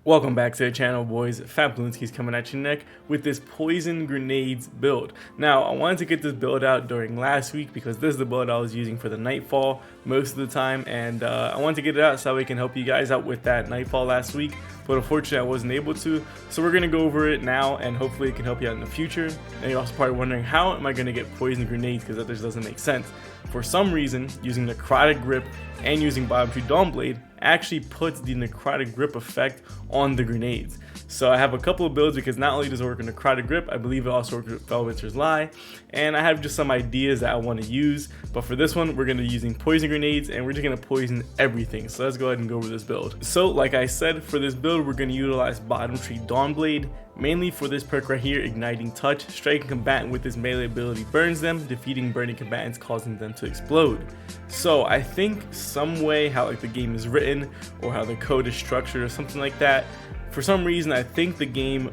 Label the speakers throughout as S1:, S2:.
S1: Welcome back to the channel, boys. Fat Balloonski's coming at your neck with this poison grenades build. Now, I wanted to get this build out during last week because this is the build I was using for the nightfall most of the time, and I wanted to get it out so we can help you guys out with that nightfall last week, but unfortunately I wasn't able to. So we're gonna go over it now, and hopefully it can help you out in the future. And you're also probably wondering, how am I gonna get poison grenades, because that just doesn't make sense. For some reason, using Necrotic grip and using bountiful Dawnblade actually puts the Necrotic grip effect on the grenades. So I have a couple of builds because not only does it work with Necrotic grip, I believe it also works with Velvet's Lie, and I have just some ideas that I want to use. But for this one, we're going to be using poison grenades, and we're just going to poison everything. So let's go ahead and go over this build. So like I said, for this build, we're going to utilize bountiful Dawnblade, mainly for this perk right here, Igniting Touch. Striking combatant with this melee ability burns them, defeating burning combatants, causing them to explode. So I think some way how like the game is written or how the code is structured or something like that, for some reason I think the game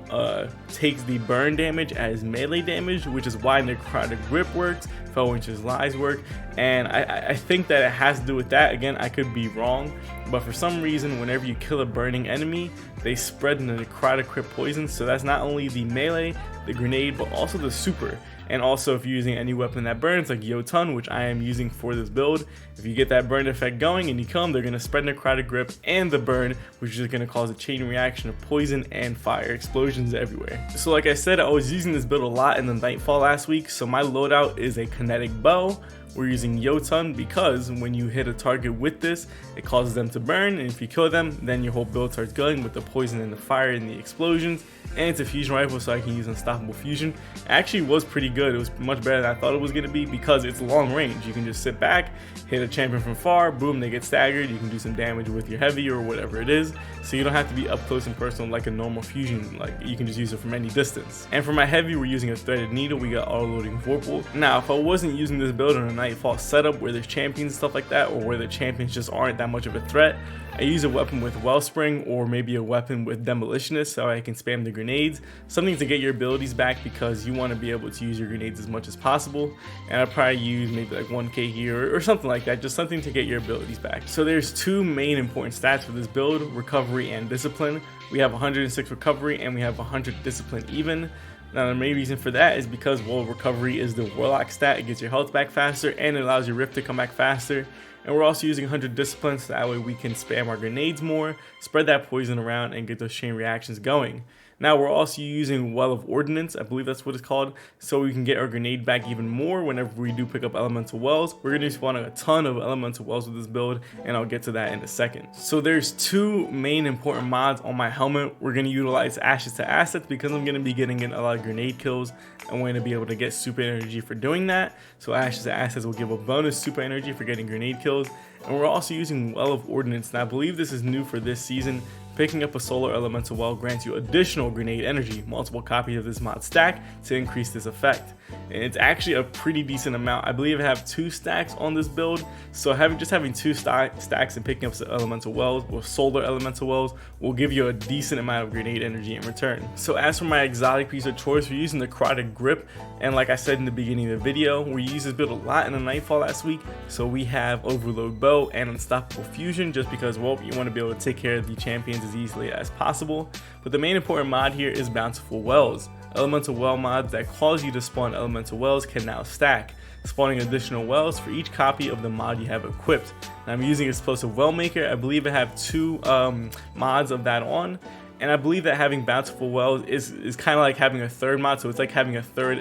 S1: takes the burn damage as melee damage, which is why Necrotic grip works, Velvet's Lies work, and I think that it has to do with that. Again, I could be wrong, but for some reason whenever you kill a burning enemy, they spread the Necrotic grip poison. So that's not only the melee, the grenade, but also the super. And also if you're using any weapon that burns, like Jotun, which I am using for this build, if you get that burn effect going and you kill them, they're going to spread Necrotic grip and the burn, which is going to cause a chain reaction of poison and fire explosions everywhere. So like I said, I was using this build a lot in the nightfall last week. So my loadout is a kinetic bow. We're using Jotun because when you hit a target with this, it causes them to burn, and if you kill them, then your whole build starts going with the poison and the fire and the explosions. And it's a fusion rifle, so I can use unstoppable fusion. It actually was pretty good. It was much better than I thought it was going to be because it's long range. You can just sit back, hit a champion from far, boom, they get staggered. You can do some damage with your heavy or whatever it is, so you don't have to be up close and personal like a normal fusion. Like, you can just use it from any distance. And for my heavy, we're using a threaded needle. We got auto loading vorpal. Now, if I wasn't using this build on a nightfall setup where there's champions and stuff like that, or where the champions just aren't that much of a threat, I use a weapon with Wellspring or maybe a weapon with Demolitionist so I can spam the grenades, something to get your abilities back because you want to be able to use your grenades as much as possible. And I'll probably use maybe like 1k here or something like that, just something to get your abilities back. So there's two main important stats for this build, recovery and discipline. We have 106 recovery and we have 100 discipline even. Now the main reason for that is because, well, recovery is the warlock stat. It gets your health back faster and it allows your rift to come back faster. And we're also using 100 discipline so that way we can spam our grenades more, spread that poison around, and get those chain reactions going. Now we're also using Well of Ordnance, I believe that's what it's called, so we can get our grenade back even more whenever we do pick up elemental wells. We're going to spawn a ton of elemental wells with this build, and I'll get to that in a second. So there's two main important mods on my helmet. We're going to utilize Ashes to Assets because I'm going to be getting in a lot of grenade kills, and we're going to be able to get super energy for doing that. So Ashes to Assets will give a bonus super energy for getting grenade kills. And we're also using Well of Ordnance, and I believe this is new for this season. Picking up a solar elemental well grants you additional grenade energy, multiple copies of this mod stack to increase this effect. And it's actually a pretty decent amount. I believe I have 2 stacks on this build, so having 2 stacks and picking up some elemental wells or solar elemental wells will give you a decent amount of grenade energy in return. So as for my exotic piece of choice, we're using the Necrotic grip, and like I said in the beginning of the video, we used this build a lot in the nightfall last week. So we have overload bow and unstoppable fusion just because, well, you want to be able to take care of the champions as easily as possible. But the main important mod here is bountiful wells. Elemental well mods that cause you to spawn elemental wells can now stack, spawning additional wells for each copy of the mod you have equipped. Now I'm using explosive wellmaker. I believe I have 2 mods of that on. And I believe that having bountiful wells is kind of like having a third mod, so it's like having a third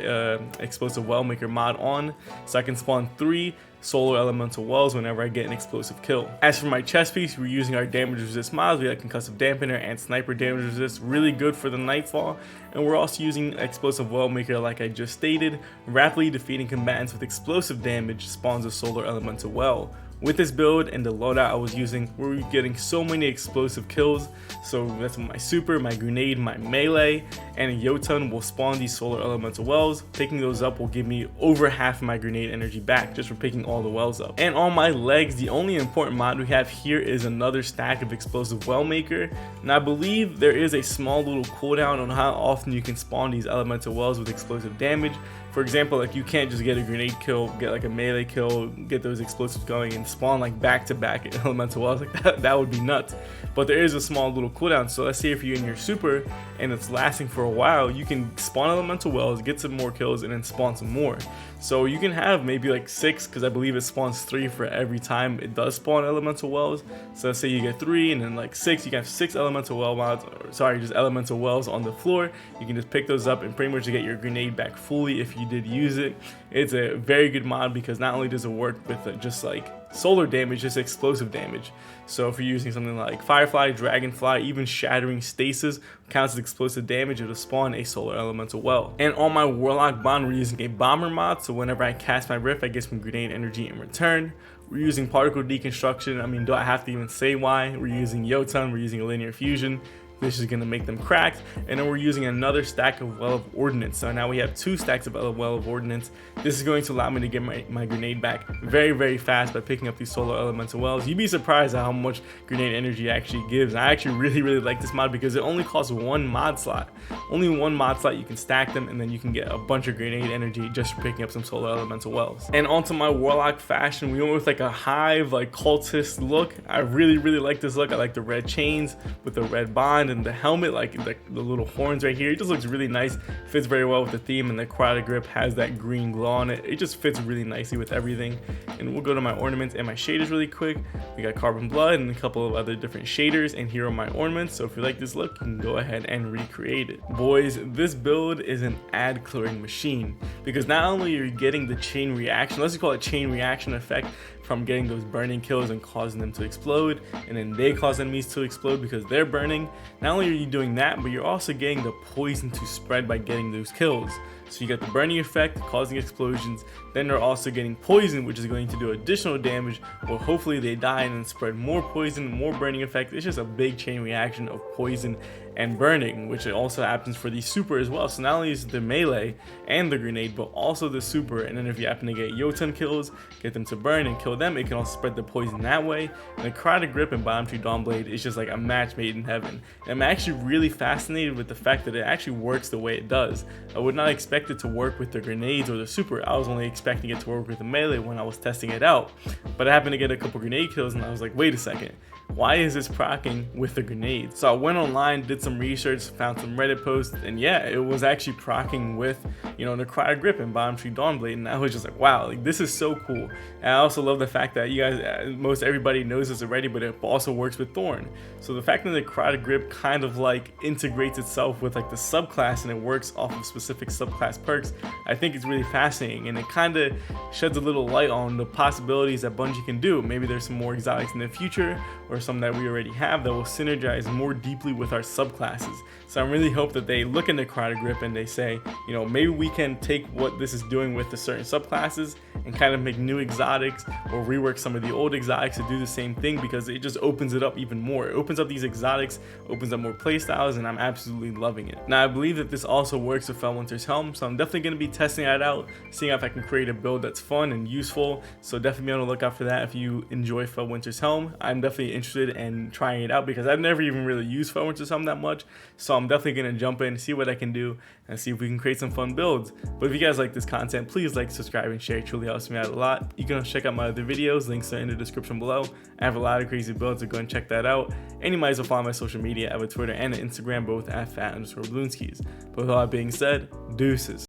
S1: explosive wellmaker mod on, so I can spawn 3 solar elemental wells whenever I get an explosive kill. As for my chest piece, we're using our damage resist mods. We have concussive dampener and sniper damage resist, really good for the nightfall. And we're also using explosive wellmaker like I just stated. Rapidly defeating combatants with explosive damage spawns a solar elemental well. With this build and the loadout I was using, we're getting so many explosive kills. So that's my super, my grenade, my melee, and a Jotun will spawn these solar elemental wells. Picking those up will give me over half of my grenade energy back just for picking all the wells up. And on my legs, the only important mod we have here is another stack of explosive wellmaker. And I believe there is a small little cooldown on how often you can spawn these elemental wells with explosive damage. For example, like you can't just get a grenade kill, get like a melee kill, get those explosives going and spawn like back-to-back elemental wells like that. That would be nuts. But there is a small little cooldown. So let's say if you're in your super and it's lasting for a while, you can spawn elemental wells, get some more kills, and then spawn some more. So you can have maybe like 6, because I believe it spawns 3 for every time it does spawn elemental wells. So let's say you get 3 and then like 6, you can have 6 elemental well mods, or sorry, just elemental wells on the floor. You can just pick those up and pretty much get your grenade back fully if you did use it. It's a very good mod because not only does it work with just like solar damage, just explosive damage. So if you're using something like Firefly, Dragonfly, even Shattering Stasis counts as explosive damage, it'll spawn a solar elemental well. And on my Warlock bond, we're using a bomber mod, so whenever I cast my rift, I get some grenade energy in return. We're using particle deconstruction. I mean, do I have to even say why? We're using Jotun, we're using a linear fusion. This is going to make them cracked, and then we're using another stack of Well of Ordnance. So now we have 2 stacks of Well of Ordnance. This is going to allow me to get my grenade back very fast by picking up these solar elemental wells. You'd be surprised at how much grenade energy it actually gives. I actually really like this mod because it only costs 1 mod slot. Only 1 mod slot, you can stack them and then you can get a bunch of grenade energy just for picking up some solar elemental wells. And onto my Warlock fashion, we went with like a hive, like cultist look. I really like this look. I like the red chains with the red bond and the helmet, like the little horns right here. It just looks really nice, fits very well with the theme, and the Necrotic grip has that green glow on it. It just fits really nicely with everything. And we'll go to my ornaments and my shaders really quick. We got Carbon Blood and a couple of other different shaders, and here are my ornaments. So if you like this look, you can go ahead and recreate it. Boys, this build is an ad clearing machine because not only are you getting the chain reaction, let's just call it chain reaction effect, from getting those burning kills and causing them to explode, and then they cause enemies to explode because they're burning. Not only are you doing that, but you're also getting the poison to spread by getting those kills. So you get the burning effect causing explosions, then they're also getting poison, which is going to do additional damage, or hopefully they die and then spread more poison, more burning effect. It's just a big chain reaction of poison and burning, which also happens for the super as well. So not only is the melee and the grenade, but also the super. And then if you happen to get Jotun kills, get them to burn and kill them, it can also spread the poison that way. And the Necrotic grip and bountiful Dawnblade is just like a match made in heaven. And I'm actually really fascinated with the fact that it actually works the way it does. I would not expect it to work with the grenades or the super. I was only expecting it to work with the melee when I was testing it out. But I happened to get a couple grenade kills and I was like, wait a second, why is this proccing with the grenades? So I went online, did some research, found some Reddit posts, and yeah, it was actually proccing with, you know, the Necrotic grip and bountiful Dawnblade, and I was just like, wow, like this is so cool. And I also love the fact that you guys, most everybody knows this already, but it also works with Thorn. So the fact that the Necrotic grip kind of like integrates itself with like the subclass and it works off of specific subclass perks, I think it's really fascinating, and it kind of sheds a little light on the possibilities that Bungie can do. Maybe there's some more exotics in the future, or some that we already have that will synergize more deeply with our subclasses. So I really hope that they look at the Necrotic grip and they say, you know, maybe we can take what this is doing with the certain subclasses and kind of make new exotics or rework some of the old exotics to do the same thing, because it just opens it up even more. It opens up these exotics, opens up more playstyles, and I'm absolutely loving it. Now I believe that this also works with Felwinter's Helm, so I'm definitely going to be testing that out, seeing if I can create a build that's fun and useful. So definitely be on the lookout for that if you enjoy Felwinter's Helm. I'm definitely interested in trying it out because I've never even really used Felwinter's Helm that much, so I'm definitely going to jump in, see what I can do, and see if we can create some fun builds. But if you guys like this content, please like, subscribe, and share. It truly helps me out a lot. You can check out my other videos, links are in the description below. I have a lot of crazy builds, so go and check that out. And you might as well follow my social media. I have a Twitter and an Instagram, both at @fat_balloonskis. But with all that being said, deuces.